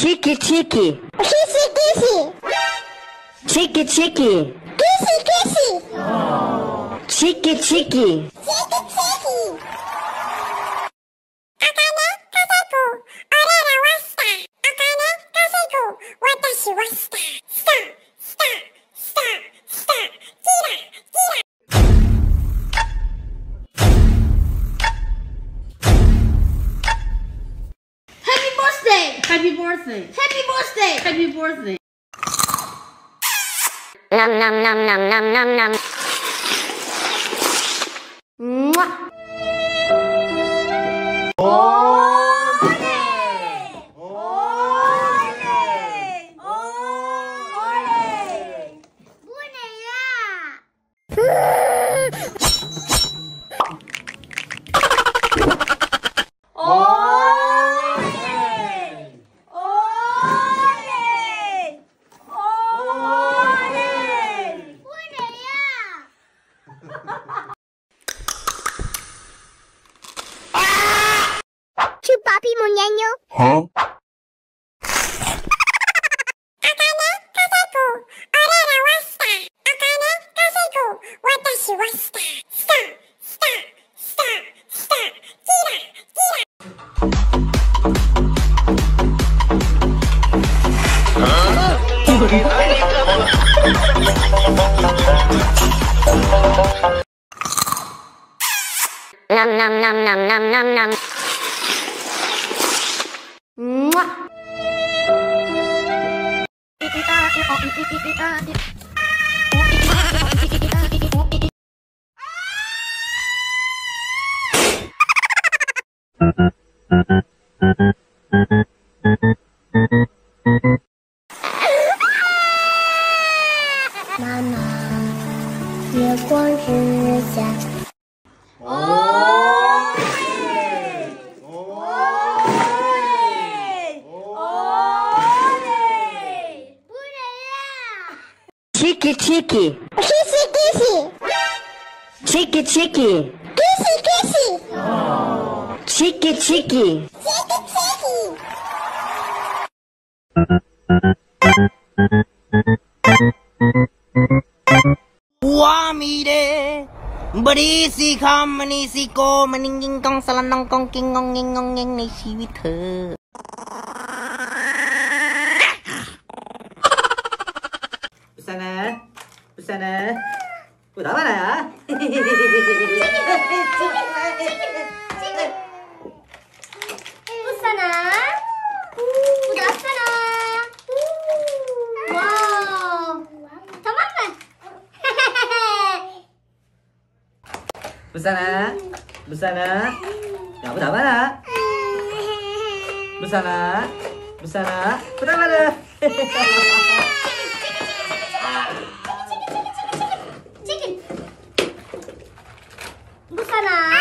Chicky chicky. Kissy kissy. Chicky chicky. Kissy kissy. Chicky chicky. Chicky chicky. Akane kaseku. Orera washita. Akane kaseku. Watashi washita. Sta sta sta sta. Kira kira. Happy birthday! Happy birthday! Happy birthday! Happy birthday! Nom nom nom nom nom nom nom. Mwah. Papi Muñeño. Huh? Akane kaseku. Orera washita. Akane kaseku. Watashi washita. Sta sta sta sta. Kira kira. Nom nom nom nom nom nom nom. Mwah.妈妈，月光之下。Chicky chicky. Kissy kissy. Chicky chicky. Kissy kissy. Chicky chicky. Chicky chicky. Wamire beri si kham ni si ko meninging kong salanong kong king ngong nging ni si with her. Busana, Busana, udah mana ya? Busana. Udah sana. Wow. Teman-teman. Busana, Busana, ya udah mana? Busana, Busana, udah mana? Chicken. Busana.